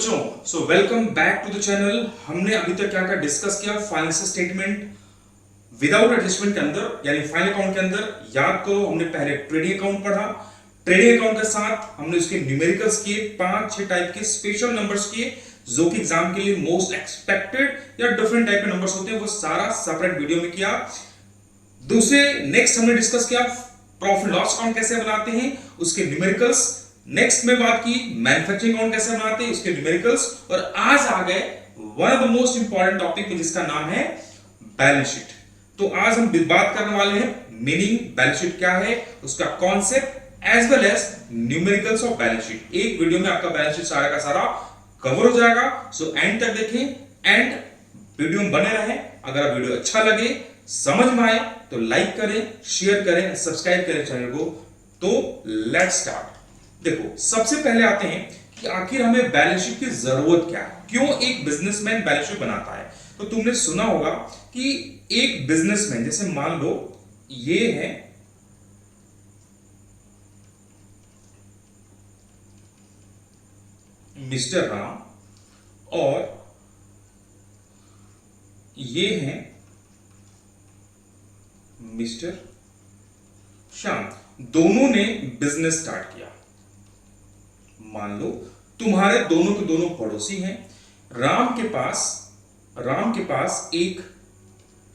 बच्चों, welcome back to the channel. हमने अभी तक क्या डिस्कस किया, फाइनेंशियल स्टेटमेंट विदाउट एडजस्टमेंट के अंदर यानी फाइनल अकाउंट के अंदर। याद करो, हमने पहले ट्रेडिंग अकाउंट पढ़ा। ट्रेडिंग अकाउंट के साथ हमने उसके न्यूमेरिकल्स किए, 5-6 टाइप के स्पेशल नंबर्स किए जो कि एग्जाम के लिए मोस्ट एक्सपेक्टेड या डिफरेंट टाइप के नंबर्स होते हैं, वो सारा सेपरेट वीडियो में किया। दूसरे नेक्स्ट हमने डिस्कस किया प्रॉफिट लॉस अकाउंट कैसे बनाते हैं, उसके न्यूमेरिकल्स। नेक्स्ट में बात की मैन्युफैक्चरिंग अकाउंट कैसे बनाते हैं, उसके न्यूमेरिकल्स। और आज आ गए one of the most important topic में जिसका नाम है बैलेंस शीट। तो आज हम बात करने वाले हैं मीनिंग बैलेंस शीट क्या है, उसका concept as well as numericals of balance sheet. एक वीडियो में आपका बैलेंस शीट सारा का सारा कवर हो जाएगा। सो एंड तक देखें एंड वीडियो में बने रहें। अगर आप वीडियो अच्छा लगे, समझ में आए तो लाइक करें, शेयर करें, सब्सक्राइब करें चैनल को। तो लेट्स स्टार्ट। देखो, सबसे पहले आते हैं कि आखिर हमें बैलेंस शीट की जरूरत क्या है, क्यों एक बिजनेसमैन बैलेंस शीट बनाता है। तो तुमने सुना होगा कि एक बिजनेसमैन, जैसे मान लो ये है मिस्टर राम और ये है मिस्टर श्याम, दोनों ने बिजनेस स्टार्ट किया। मान लो तुम्हारे दोनों के दोनों पड़ोसी हैं। राम के पास एक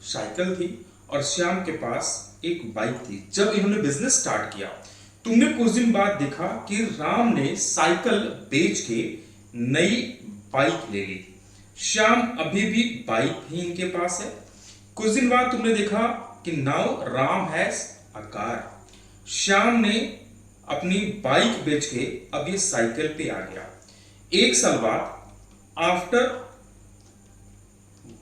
साइकिल थी और श्याम के पास एक बाइक थी। जब इन्होंने बिजनेस स्टार्ट किया, तुमने कुछ दिन बाद देखा कि राम ने साइकिल बेच के नई बाइक ले ली। श्याम अभी भी बाइक ही इनके पास है। कुछ दिन बाद तुमने देखा कि now Ram has a car. Shyam ने अपनी बाइक बेच के अब ये साइकिल पे आ गया। एक साल बाद आफ्टर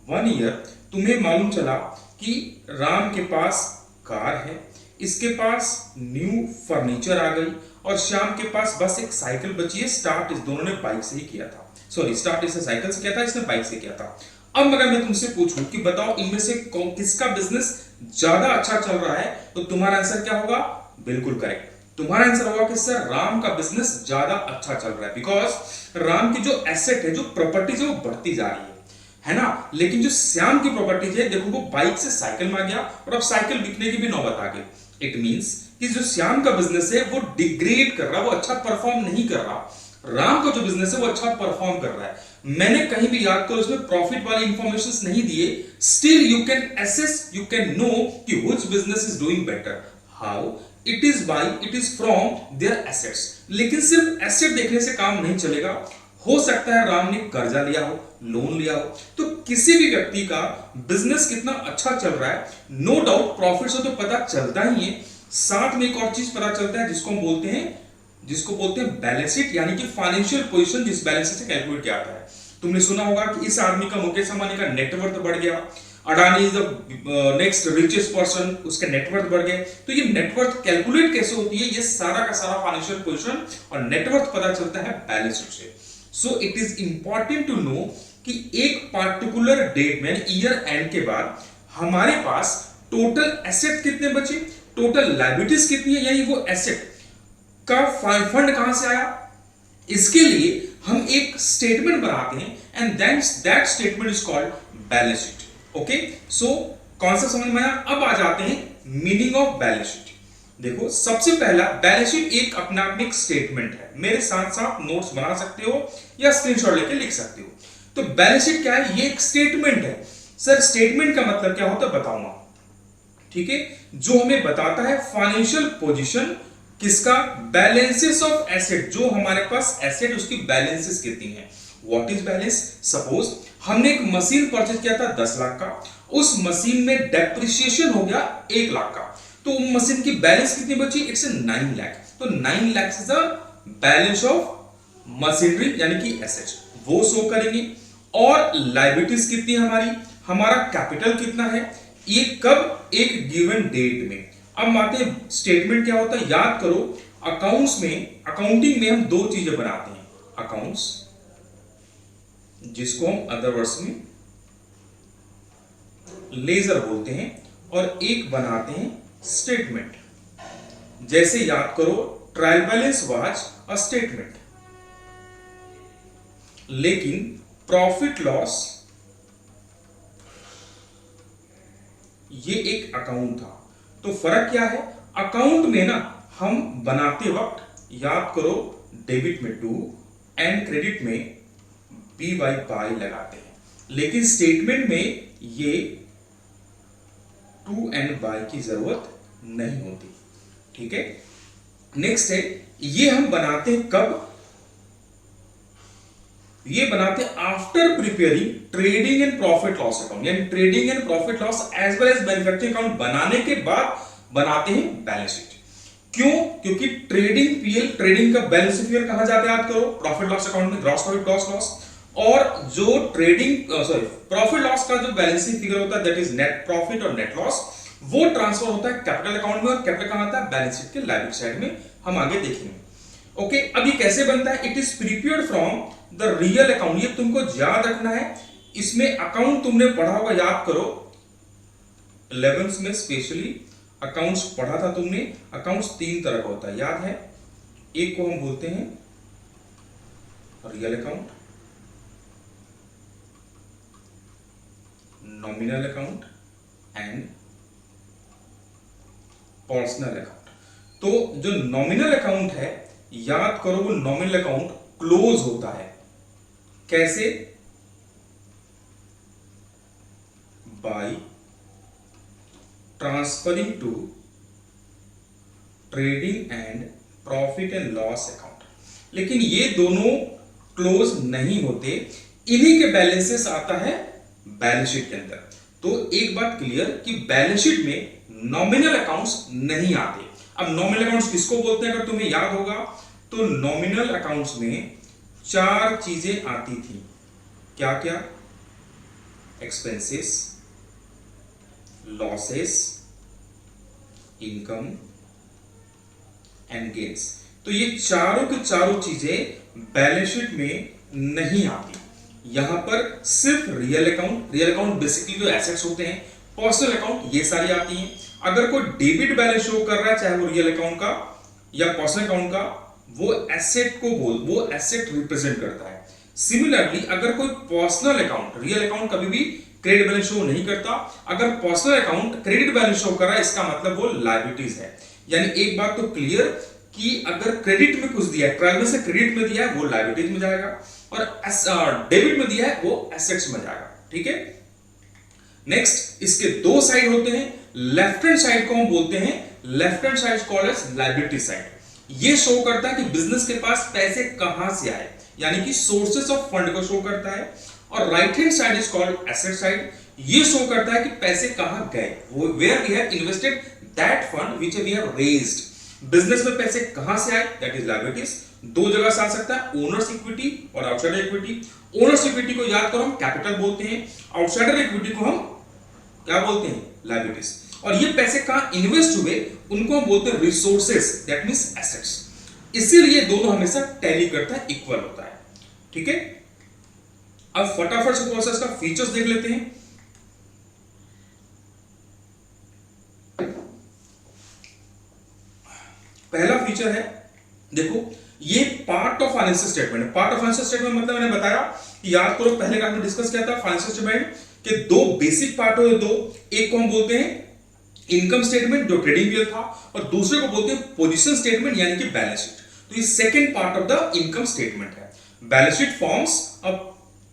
1 ईयर तुम्हें मालूम चला कि राम के पास कार है, इसके पास न्यू फर्नीचर आ गई और श्याम के पास बस एक साइकिल बची है। स्टार्ट इस दोनों ने बाइक से ही किया था, स्टार्ट इसने साइकिल से किया था, इसने बाइक से किया था। अब अगर मैं तुमसे पूछूं कि बताओ इनमें से किसका बिजनेस ज्यादा अच्छा चल रहा है, तो तुम्हारा आंसर क्या होगा? बिल्कुल करेक्ट, तुम्हारा आंसर होगा कि सर राम का बिजनेस ज्यादा अच्छा चल रहा है। बिकॉज राम की जो एसेट है, जो प्रॉपर्टीज है, वो बढ़ती जा रही है ना। लेकिन जो श्याम की प्रॉपर्टीज है, देखो वो बाइक से साइकिल में आ गया और अब साइकिल बिकने की भी नौबत आ गई। इट मींस कि जो श्याम का बिजनेस है वो डिग्रेड कर रहा है, वो अच्छा परफॉर्म नहीं कर रहा। राम का जो बिजनेस है वो अच्छा परफॉर्म कर रहा है। मैंने कहीं भी, याद करो, इसमें प्रॉफिट वाली इंफॉर्मेशंस नहीं दिए। Still you can assess, you can know कि which business is doing better. How? It is from their assets. लेकिन सिर्फ एसेट देखने से काम नहीं चलेगा। हो सकता है राम ने कर्जा लिया हो, लोन लिया हो। तो किसी भी व्यक्ति का बिजनेस कितना अच्छा चल रहा है, नो डाउट प्रॉफिट से तो पता चलता ही है। साथ में एक और चीज पता चलता है जिसको बोलते हैं बैलेंस शीट, यानी कि फाइनेंशियल पोजीशन जिस बैलेंस शीट से कैलकुलेट किया जाता है। तुमने सुना होगा कि इस आदमी का, मुकेश अंबानी का नेटवर्थ बढ़ गया, Adani is the next richest person, उसका नेटवर्थ बढ़ गया। तो ये नेटवर्थ कैलकुलेट कैसे होती है, ये सारा का सारा फाइनेंशियल पोजीशन और नेटवर्थ पता चलता है बैलेंस शीट से। So it is important to know कि एक पार्टिकुलर डेट में, ईयर एंड के बाद, हमारे पास टोटल एसेट कितने बचे, टोटल लायबिलिटीज कितनी है, यानी वो एसेट का फंड कहां से आया। इसके लिए हम एक स्टेटमेंट बनाते हैं and then that statement is called balance sheet. Okay, so concept समझ में आया। अब आ जाते हैं मीनिंग ऑफ बैलेंस शीट। देखो, सबसे पहला, बैलेंस शीट एक अपने आप में एक स्टेटमेंट है। मेरे साथ साथ नोट्स बना सकते हो या स्क्रीनशॉट लेके लिख सकते हो। तो बैलेंस शीट क्या है? ये एक स्टेटमेंट है। सर स्टेटमेंट का मतलब क्या होता है बताऊंगा, ठीक है, जो हमें बताता है फाइनेंशियल पोजीशन किसका, बैलेंसेस ऑफ एसेट, जो हमारे पास एसेट उसकी बैलेंसेस कितनी है। What is balance? सपोज हमने एक मशीन परचेज किया था 10 लाख का, उस मशीन में डेप्रिसिएशन हो गया 1 लाख का, तो मशीन की बैलेंस कितनी बची? इट्स 9 लाख। तो 9 lakh is the balance of machinery यानी कि एसेट, वो शो करेंगे। और लायबिलिटीज कितनी है हमारी, हमारा कैपिटल कितना है, ये कब, एक गिवन डेट में। अब आते हैं स्टेटमेंट क्या होता है। याद करो, अकाउंटिंग में हम 2 चीजें बनाते हैं, अकाउंट्स जिसको हम अदर वर्ड्स में लेजर बोलते हैं, और एक बनाते हैं स्टेटमेंट। जैसे याद करो, trial balance was a statement. लेकिन प्रॉफिट लॉस ये एक अकाउंट था। तो फर्क क्या है, अकाउंट में ना हम बनाते वक्त याद करो डेबिट में टू एंड क्रेडिट में बी बाई बाई लगाते हैं, लेकिन स्टेटमेंट में ये टू एंड बाई की जरूरत नहीं होती। ठीक है, नेक्स्ट है, ये हम बनाते हैं कब, ये बनाते हैं after preparing trading and profit loss account, यानी trading and profit loss as well as manufacturing account बनाने के बाद बनाते हैं बैलेंस शीट। क्यों? क्योंकि ट्रेडिंग पीएल, ट्रेडिंग का बैलेंस शीट कहा जाता है, याद करो प्रॉफिट लॉस अकाउंट में ग्रॉस प्रॉफिट ग्रॉस लॉस, और जो ट्रेडिंग प्रॉफिट लॉस का जो बैलेंस शीट फिगर होता है दैट इज नेट प्रॉफिट और नेट लॉस, वो ट्रांसफर होता है कैपिटल अकाउंट में, और कैपिटल कहां आता है, बैलेंस शीट के लायबिलिटी साइड में, हम आगे देखेंगे। ओके, अब ये कैसे बनता है, it is prepared from the real account, ये तुमको याद रखना है। इसमें अकाउंट तुमने पढ़ा होगा, याद करो 11th में स्पेशली अकाउंट्स पढ़ा था तुमने। अकाउंट्स तीन तरह का होता है, याद है, एक को हम बोलते हैं real account, nominal account and personal account. तो जो नॉमिनल अकाउंट है, याद करो वो नॉमिनल अकाउंट क्लोज होता है, कैसे, by transferring to trading and profit and loss account. लेकिन ये दोनों क्लोज नहीं होते, इन्हीं के बैलेंसेस आता है बैलेंस शीट के अंदर। तो एक बात क्लियर कि बैलेंस शीट में नॉमिनल अकाउंट्स नहीं आते। अब नॉमिनल अकाउंट्स किसको बोलते हैं, अगर तुम्हें याद होगा तो नॉमिनल अकाउंट्स में चार चीजें आती थी, क्या क्या, expenses, losses, income and gains. तो ये चारों की चारों चीजें बैलेंस शीट में नहीं आती। यहां पर सिर्फ real account, real account basically जो एसेट्स होते हैं, पर्सनल अकाउंट ये सारी आती हैं। अगर कोई डेबिट बैलेंस शो कर रहा है, चाहे वो रियल अकाउंट का या पर्सनल अकाउंट का, वो एसेट वो एसेट रिप्रेजेंट करता है। सिमिलरली अगर कोई पर्सनल अकाउंट, रियल अकाउंट कभी भी क्रेडिट बैलेंस शो नहीं करता, अगर personal account credit balance show कर रहा है, इसका मतलब वो लायबिलिटीज है। यानी एक बात तो क्लियर कि अगर क्रेडिट में कुछ दिया है, 12 में से क्रेडिट में दिया है वो लायबिलिटीज में जाएगा, और डेबिट में दिया है वो एसेट्स में जाएगा। ठीक है, नेक्स्ट इसके दो साइड होते हैं। लेफ्ट हैंड साइड को हम बोलते हैं, left hand side called as liability side. ये शो करता है कि बिजनेस के पास पैसे कहां से आए, यानी कि सोर्सेस ऑफ फंड को शो करता है। और right hand side is called asset side, ये शो करता है कि पैसे कहां गए, where we have invested that fund which we have raised. Business में पैसे कहां से आए, दैट इज लायबिलिटीज। दो जगह से आ सकता है, ओनर्स इक्विटी और आउटसाइडर इक्विटी। ओनर्स इक्विटी को याद करो हम कैपिटल बोलते हैं, आउटसाइडर इक्विटी को हम क्या बोलते हैं, लायबिलिटीज। और ये पैसे कहां इन्वेस्ट हुए, उनको हम बोलते हैं रिसोर्सेस, दैट मींस एसेट्स। इसीलिए दोनों हमेशा टैली करता है, इक्वल होता है। ठीक है, अब फटाफट से प्रोसेस का फीचर्स देख लेते हैं। पहला फीचर है, देखो ये पार्ट ऑफ फाइनेंशियल स्टेटमेंट है। पार्ट ऑफ फाइनेंशियल स्टेटमेंट मतलब मैंने बताया कि याद करो पहले का हमने डिस्कस किया था फाइनेंशियल स्टेटमेंट के दो बेसिक पार्ट हो, दो, एक को हम बोलते हैं इनकम स्टेटमेंट जो ट्रेडिंग पीरियड था, और दूसरे को बोलते हैं पोजीशन स्टेटमेंट यानी कि बैलेंस शीट। तो ये second part of the income statement है। Balance sheet forms a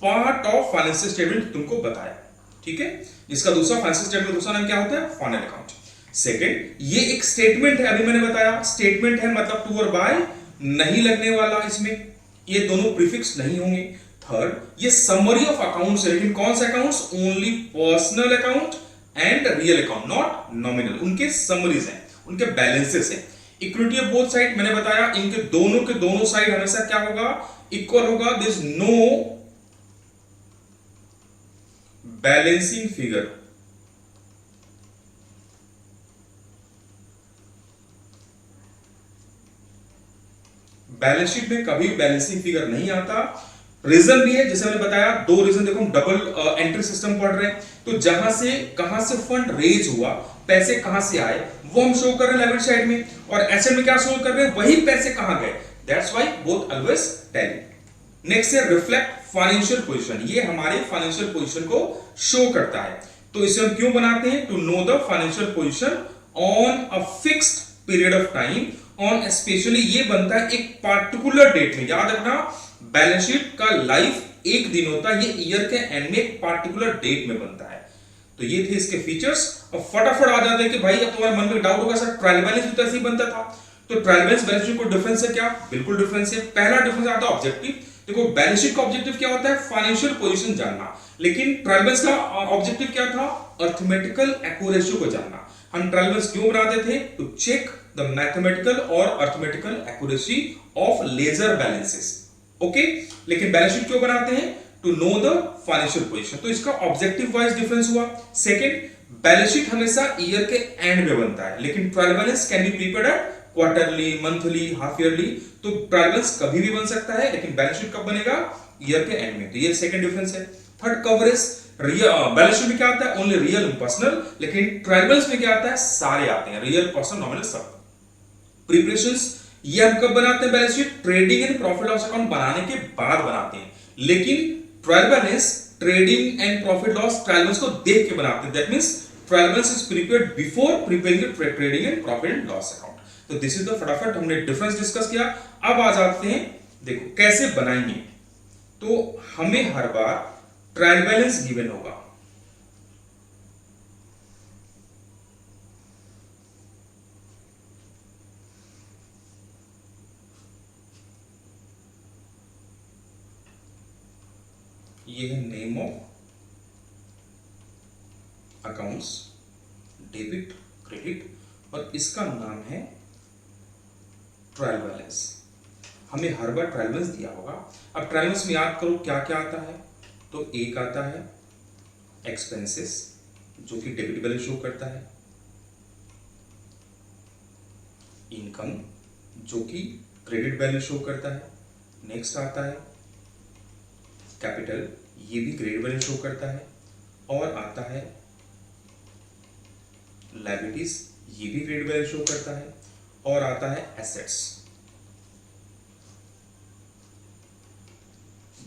part of financial statement, तुमको बताया। ठीक है, इसका दूसरा फाइनेंशियल स्टेटमेंट दूसरा नाम क्या होता है, फाइनल अकाउंट। सेकंड, ये एक स्टेटमेंट है, अभी मैंने बताया स्टेटमेंट है मतलब टू और बाय नहीं लगने वाला, इसमें ये दोनों प्रीफिक्स नहीं होंगे। थर्ड, ये समरी ऑफ अकाउंट्स है, लेकिन कौन से accounts, only personal account and real account, not nominal. उनके समरीज हैं, उनके बैलेंसेस हैं। इक्विटी ऑफ बोथ साइड मैंने बताया, इनके दोनों के दोनों साइड हमेशा क्या होगा, इक्वल होगा। There is no balancing figure. Balance sheet में कभी बैलेंसिंग फिगर नहीं आता। रीजन भी है, जैसे मैंने बताया दो रीजन, देखो हम डबल एंट्री सिस्टम पढ़ रहे हैं, तो जहां से कहां से फंड रेज हुआ, पैसे कहां से आए, वो हम शो कर रहे हैं लायबिलिटी साइड में, और एसेट में क्या शो कर रहे हैं, वही पैसे कहां गए। That's why both always tally. Next है रिफ्लेक्ट फाइनेंशियल पोजीशन, ये हमारे फाइनेंशियल पोजीशन को शो करता है। तो इसे हम क्यों बनाते हैं? To know the financial position on a fixed period of time, on specially ये बनता है एक पार्टिकुलर डेट में। याद रखना बैलेंस शीट का लाइफ एक दिन होता है, ये ईयर के एंड में एक पार्टिकुलर डेट में बनता है। तो ये थे इसके फीचर्स। और फटाफट आ जाते हैं कि भाई अब तुम्हारे मन में डाउट होगा सर ट्रायल बैलेंस भी तो ऐसे ही बनता था। तो ट्रायल बैलेंस बैलेंस शीट को डिफरेंस है क्या? बिल्कुल डिफरेंस है। पहला डिफरेंस आता है ऑब्जेक्टिव। देखो बैलेंस शीट का ऑब्जेक्टिव क्या होता है? फाइनेंशियल पोजीशन जानना, लेकिन ट्रायल बैलेंस का ऑब्जेक्टिव क्या था? अर्थमेटिकल एक्यूरेसी को जानना। हम ट्रायल बैलेंस क्यों बनाते थे? टू चेक द मैथमेटिकल और arithmetical accuracy of ledger balances. Okay, लेकिन बैलेंस शीट क्यों बनाते हैं? To know the financial position. तो इसका ऑब्जेक्टिव वाइज डिफरेंस हुआ। सेकंड, बैलेंस शीट हमेशा ईयर के एंड में बनता है, लेकिन trial balance can be prepared at quarterly, monthly, half yearly. तो ट्रायल बैलेंस कभी भी बन सकता है, लेकिन बैलेंस शीट कब बनेगा? ईयर के एंड में। तो ये सेकंड डिफरेंस है। Third, coverage. बैलेंस शीट में क्या आता है? ओनली रियल पर्सनल, लेकिन ट्रायल बैलेंस में क्या आता है? सारे आते हैं, रियल, पर्सनल, नॉमिनल, सब। प्रिपरेशंस, ये हम कब बनाते हैं balance sheet? Trading and profit loss account बनाने के बाद बनाते हैं, लेकिन trial balance trading and profit loss trial balance को देख के बनाते हैं। That means trial balance is prepared before preparing the trading and profit and loss account. तो दिस इज द फटाफट हमने डिफरेंस डिस्कस किया। अब आ जाते हैं, देखो कैसे बनाएंगे। तो हमें हर बार ट्रायल बैलेंस गिवन होगा, ये है name of accounts, debit, credit, और इसका नाम है ट्रायल बैलेंस। हमें हर बार ट्रायल बैलेंस दिया होगा। अब ट्रायल बैलेंस में याद करो क्या क्या आता है। तो एक आता है एक्सपेंसेस, जो कि डेबिट बैलेंस शो करता है। इनकम, जो कि क्रेडिट बैलेंस शो करता है। नेक्स्ट आता है कैपिटल, ये भी क्रेडिट बैलेंस शो करता है। और आता है लायबिलिटीज, ये भी क्रेडिट बैलेंस शो करता है। और आता है एसेट्स,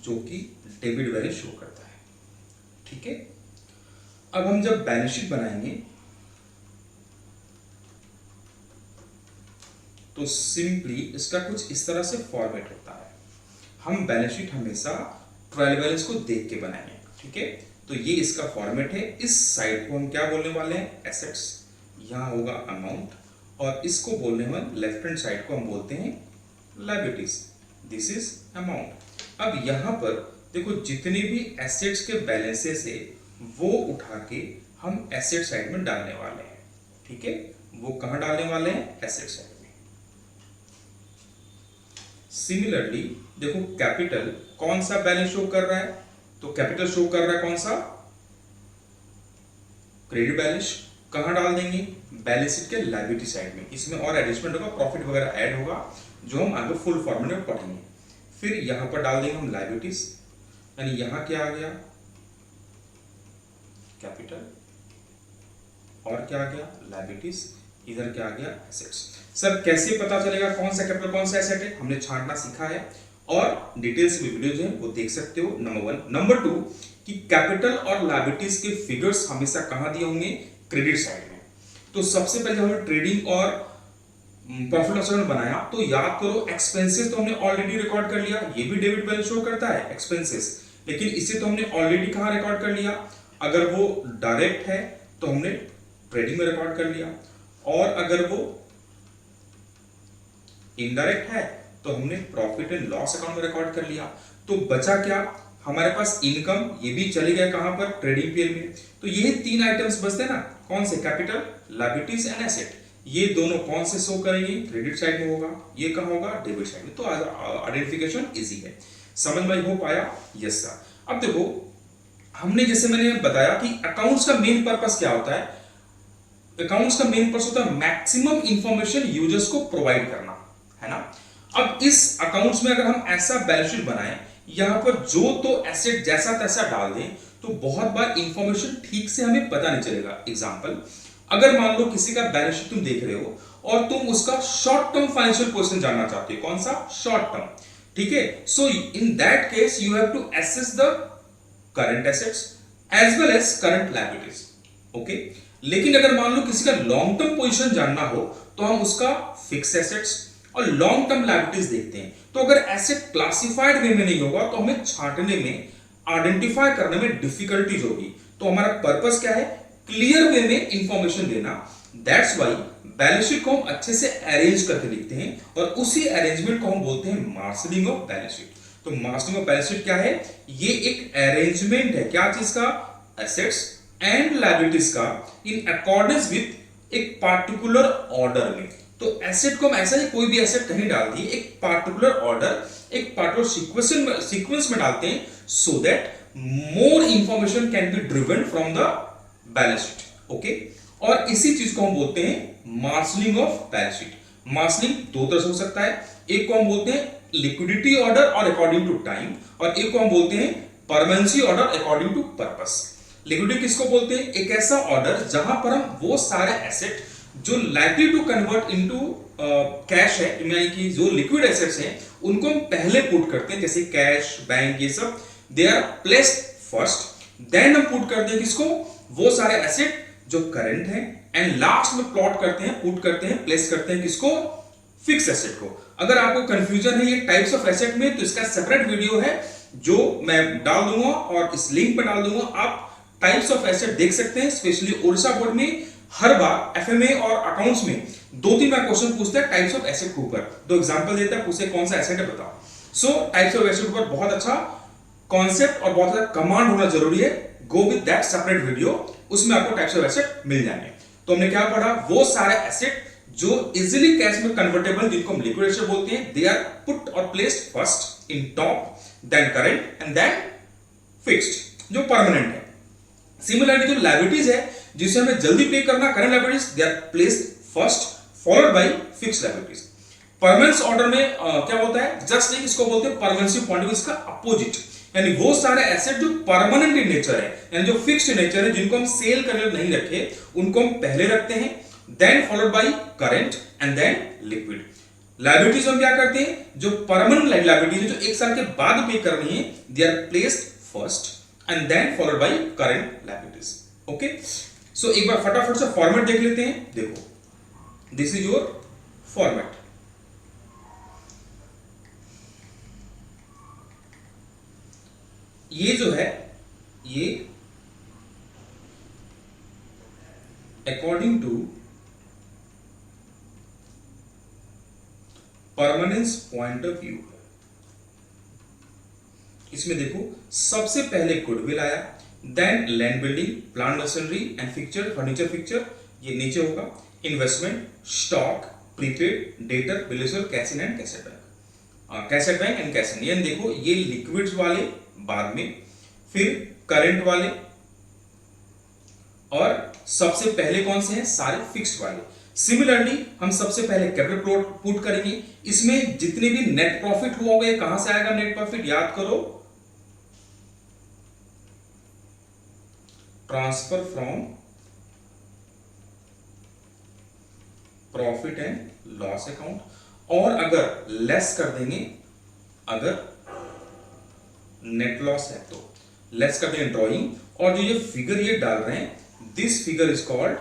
जो कि डेबिट बैलेंस शो करता है। ठीक है, अब हम जब बैलेंस शीट बनाएंगे तो सिंपली इसका कुछ इस तरह से फॉर्मेट होता है। हम बैलेंस शीट हमेशा ट्रायल बैलेंस को देख के बनाएंगे। ठीक है, तो ये इसका फॉर्मेट है। इस साइड को हम क्या बोलने वाले हैं? एसेट्स। यहां होगा अमाउंट, और इसको बोलने वाले लेफ्ट हैंड साइड को हम बोलते हैं लायबिलिटीज। This is amount. अब यहां पर देखो जितने भी एसेट्स के बैलेंसेस है वो उठा के हम एसेट साइड में डालने वाले हैं। ठीक है, वो कहां डालने वाले हैं? एसेट साइड में। सिमिलरली देखो कैपिटल कौन सा बैलेंस शो कर रहा है? तो कैपिटल शो कर रहा है कौन सा? Credit balance. कहां डाल देंगे? बैलेंस शीट के लायबिलिटी साइड में। इसमें और एडजस्टमेंट होगा, प्रॉफिट वगैरह ऐड होगा, जो हम आगे फुल फॉर्मूले में पढ़ेंगे। फिर यहां पर डाल देंगे हम लायबिलिटीज, यानी यहां क्या आ गया? कैपिटल, और क्या आ गया? लायबिलिटीज। इधर क्या आ गया? एसेट्स। सर कैसे पता चलेगा कौन सा कैपिटल कौन सा एसेट है? हमने छांटना सीखा है, और डिटेल्स में वीडियोज हैं वो देख सकते हो। नंबर 1। नंबर 2 कि कैपिटल और लायबिलिटीज के फिगर्स हमेशा कहां दिए होंगे? क्रेडिट साइड में। तो सबसे पहले हमने ट्रेडिंग और प्रॉफिट लॉस अकाउंट बनाया, तो याद करो एक्सपेंसेस तो हमने ऑलरेडी रिकॉर्ड कर लिया। ये भी डेबिट बैलेंस शो करता है एक्सपेंसेस, लेकिन इसे तो हमने ऑलरेडी कहां रिकॉर्ड कर लिया? अगर वो डायरेक्ट है तो हमने ट्रेडिंग में रिकॉर्ड कर लिया, और अगर वो इनडायरेक्ट है तो हमने प्रॉफिट एंड लॉस अकाउंट में रिकॉर्ड कर लिया। तो बचा क्या हमारे पास? इनकम, ये भी चली गया कहां पर? ट्रेडिंग पीएल में। तो ये 3 आइटम्स बचते ना, कौन से? Capital, liabilities and asset. ये दोनों कौन से शो करेंगे? क्रेडिट साइड में होगा। ये कहां होगा? डेबिट साइड में। तो आइडेंटिफिकेशन इजी है। समझ में हो पाया? Yes sir. अब देखो हमने जैसे मैंने बताया कि अकाउंट्स का मेन पर्पस क्या होता है? अकाउंट्स का मेन पर्पस होता है मैक्सिमम इंफॉर्मेशन यूजर्स को प्रोवाइड करना, है ना। अब इस अकाउंट्स में अगर हम ऐसा बैलेंस शीट बनाएं, यहां पर जो तो एसेट जैसा तैसा डाल दें, तो बहुत बार इंफॉर्मेशन ठीक से हमें पता नहीं चलेगा। एग्जांपल, अगर मान लो किसी का बैलेंस शीट तुम देख रहे हो और तुम उसका शॉर्ट टर्म फाइनेंशियल पोजीशन जानना चाहते हो। कौन सा? Short term. ठीक है। So in that case you have to assess the current assets as well as current liabilities. Okay, लेकिन अगर मान लो किसी का लॉन्ग टर्म पोजीशन जानना हो तो हम उसका फिक्स एसेट्स और लॉन्ग टर्म लायबिलिटीज देखते हैं। तो अगर एसेट क्लासिफाइड वे में नहीं होगा तो हमें छांटने में, आइडेंटिफाई करने में डिफिकल्टीज होगी। तो हमारा पर्पस क्या है? क्लियर वे में इंफॉर्मेशन देना। दैट्स वाई बैलेंस शीट को हम अच्छे से अरेंज करके लिखते हैं और उसी अरेंजमेंट को हम बोलते हैं मार्शलिंग ऑफ बैलेंस शीट। तो मार्शलिंग ऑफ बैलेंस शीट क्या है? ये एक अरेंजमेंट है, क्या चीज का? एसेट्स एंड लायबिलिटीज का इन अकॉर्डेंस विथ एक पार्टिकुलर ऑर्डर में। तो एसेट को हम ऐसा ही कोई भी एसेट कहीं डाल दिए, एक पार्टिकुलर ऑर्डर, एक पार्टिकुलर सीक्वेंस में डालते हैं so that more information can be driven from the balance sheet. Okay, और इसी चीज को हम बोलते हैं marshalling of balance sheet. Marshalling दो तरह से हो सकता है, एक को हम बोलते हैं लिक्विडिटी ऑर्डर और अकॉर्डिंग टू टाइम, और एक को हम बोलते हैं permanency order according to purpose. Liquidity किसको बोलते हैं? एक ऐसा ऑर्डर जहां पर हम वो सारे एसेट जो likely to convert into cash है, यानी कि जो लिक्विड एसेट्स हैं, उनको हम पहले पुट करते हैं, जैसे कैश, बैंक, ये सब they are placed first. Then हम पुट करते हैं किसको? वो सारे एसेट जो करंट है, एंड लास्ट में प्लॉट करते हैं, पुट करते हैं, प्लेस करते हैं किसको? फिक्स एसेट को। अगर आपको कंफ्यूजन है ये टाइप्स ऑफ एसेट में, तो इसका सेपरेट वीडियो है जो मैं डाल दूंगा और इस लिंक पर डाल दूंगा। आप टाइप्स ऑफ एसेट देख सकते हैं। स्पेशली ओडिशा बोर्ड में हर बार एफएमए और अकाउंट्स में 2-3 बार क्वेश्चन पूछते हैं टाइप्स ऑफ एसेट के ऊपर। दो एग्जांपल देता है, पूछे कौन सा एसेट है बताओ। सो टाइप्स ऑफ एसेट पर बहुत अच्छा कॉन्सेप्ट और बहुत अच्छा कमांड होना जरूरी है। Go with that separate video, उसमें आपको टाइप्स ऑफ एसेट मिल जाएंगे। तो हमने क्या पढ़ा? वो सारे एसेट जो इजीली कैश में कन्वर्टेबल, जिनको हम लिक्विड एसेट बोलते हैं, दे आर पुट और placed first in top, then current and then fixed, जो परमानेंट है। सिमिलरली जो लायबिलिटीज है जिसे हमें जल्दी पे करना, current liabilities, they are placed first followed by fixed liabilities. Permanence order में क्या होता है? जस्ट लाइक इसको बोलते हैं परमानेंसी पॉइंट ऑफ व्यू, इसका अपोजिट, यानी वो सारे एसेट जो परमानेंट इन नेचर है, यानी जो फिक्स्ड नेचर है, जिनको हम सेल करने नहीं रखे, उनको हम पहले रखते हैं, then followed by current and then liquid. Liabilities हम क्या करते हैं? जो परमानेंट लायबिलिटीज है, जो 1 साल के बाद पे करनी है, they are placed first and then followed by current liabilities. Okay, so एक बार फटाफट से फॉर्मेट देख लेते हैं। देखो, दिस इज योर फॉर्मेट। ये जो है, ये according to permanence point of view. इसमें देखो, सबसे पहले गुडविल आया, then land building, plant machinery and fixture, furniture fixture, ये नीचे होगा, investment, stock, prepaid, debtor, bills receivable, cash in and cash at bank, cash at bank and cash in. ये देखो, ये लिक्विड्स वाले बाद में, फिर करंट वाले, और सबसे पहले कौन से हैं? सारे फिक्स्ड वाले। सिमिलरली हम सबसे पहले कैपिटल पुट करेंगे। इसमें जितने भी नेट प्रॉफिट हुआ होगा, कहां से आएगा नेट प्रॉफिट? याद करो, transfer from profit and loss account, और अगर लेस कर देंगे, अगर नेट लॉस है तो लेस कर देंगे ड्रॉइंग, और जो ये फिगर ये डाल रहे हैं, this figure is called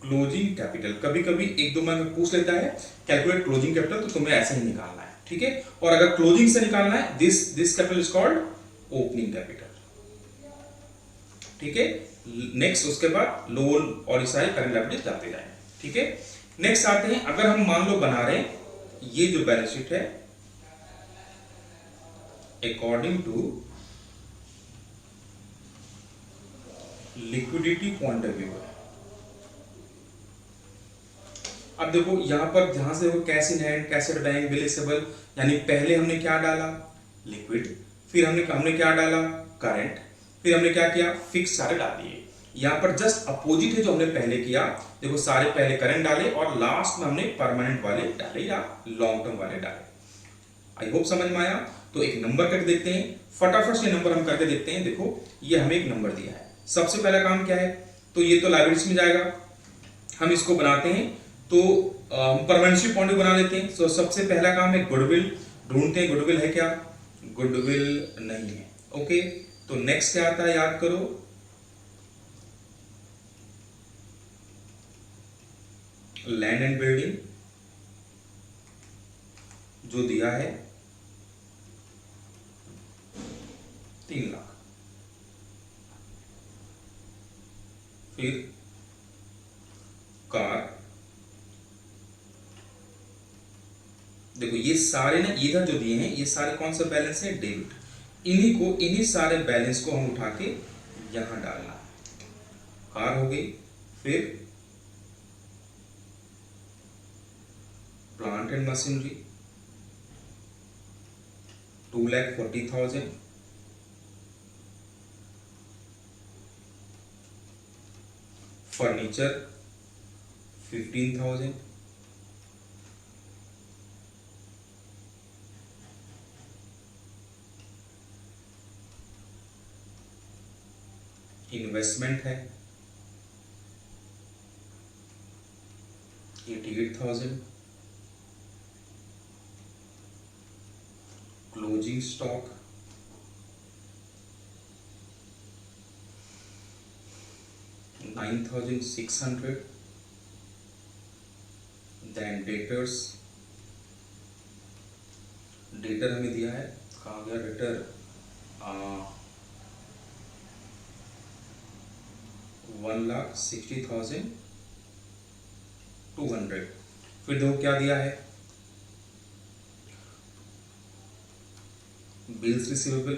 closing capital. कभी कभी 1-2 में पूछ लेता है कैलकुलेट क्लोजिंग कैपिटल, तो तुम्हें ऐसे ही निकालना है, ठीक है। और अगर क्लोजिंग से निकालना है, this capital is called opening capital, ठीक है। नेक्स्ट उसके बाद लोन और सारे करंट लायबिलिटीज लाते जाएंगे, ठीक है। नेक्स्ट आते हैं, अगर हम मान लो बना रहे हैं ये जो बैलेंस शीट है according to liquidity point of view. अब देखो यहां पर जहां से वो cash in hand, cash at bank, bills receivable, यानी पहले हमने क्या डाला? लिक्विड, फिर हमने क्या डाला? करंट, फिर हमने क्या किया? फिक्स सारे डाल दिए। यहां पर जस्ट अपोजिट है जो हमने पहले किया। देखो, सारे पहले करंट डाले और लास्ट में हमने परमानेंट वाले डाले या लॉन्ग टर्म वाले डाले। आई होप समझ में आया। तो एक नंबर करके देखते हैं, फटाफट से नंबर हम करके देखते हैं। देखो, ये हमें एक नंबर दिया है। सबसे पहला काम क्या है? तो ये तो लायबिलिटीज में जाएगा, हम इसको बनाते हैं तो हम परमानेंट पॉइंट बना लेते हैं। तो सबसे पहला काम है गुडविल ढूंढते हैं। गुडविल है क्या? गुडविल नहीं है। ओके, तो नेक्स्ट क्या आता है याद करो। लैंड एंड बिल्डिंग जो दिया है 3 लाख। फिर कार, देखो ये सारे ना इधर जो दिए हैं ये सारे कौन सा बैलेंस है? डेबिट। इन्हीं सारे बैलेंस को हम उठा के यहां डालना है। कार हो गई, फिर plant and machinery 2,40,000, furniture 15,000, investment है 88,000, closing stock 9,600, then debtors, debtor हमें दिया है, कहाँ गया डेटर? 1,60,200। फिर देखो क्या दिया है? बिल्स रिसीवेबल,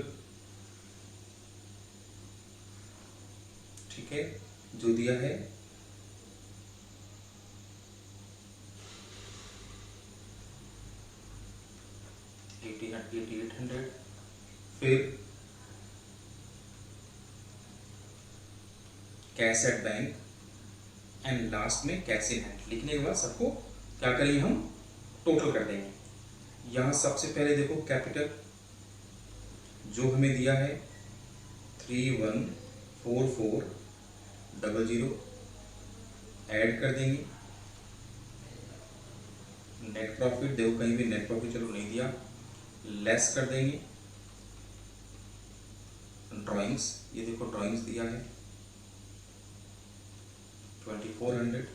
ठीक है, जो दिया है 8800। फिर cash at bank and last में कैश इन हैंड। लिखने के बाद सबको क्या करेंगे हम? टोटल कर देंगे। यहां सबसे पहले देखो कैपिटल जो हमें दिया है 314400 ऐड कर देंगे। नेट प्रॉफिट देखो कहीं भी नेट प्रॉफिट चलो नहीं दिया, लेस कर देंगे। ड्राइंग्स, ये देखो ड्राइंग्स दिया है 2400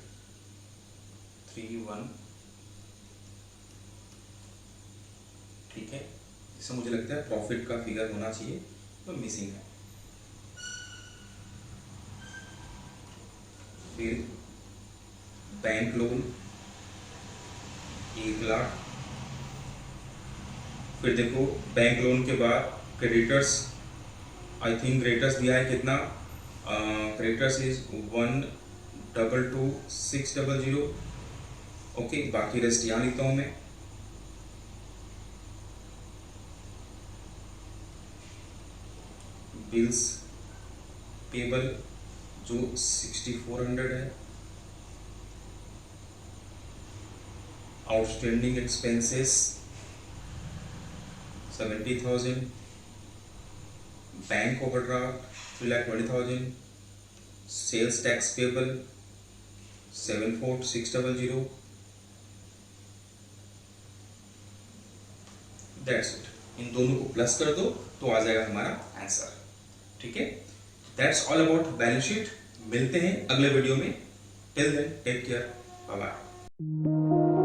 31, ठीक है। इससे मुझे लगता है प्रॉफिट का फिगर होना चाहिए, तो मिसिंग है। फिर बैंक लोन 1 लाख। फिर देखो बैंक लोन के बाद क्रेडिटर्स, आई थिंक क्रेडिटर्स दिया है कितना? Creditors is 1,22,600। ओके, बाकी रेस्ट यहाँ लिखता हूँ मैं। बिल्स पेबल जो 6,400 है। Outstanding expenses 70,000, bank overdraft 3,20,000, sales tax payable 74,600। That's it. इन दोनों को प्लस कर दो तो आ जाएगा हमारा आंसर, ठीक है। That's all about balance sheet. मिलते हैं अगले वीडियो में। Till then take care, bye bye.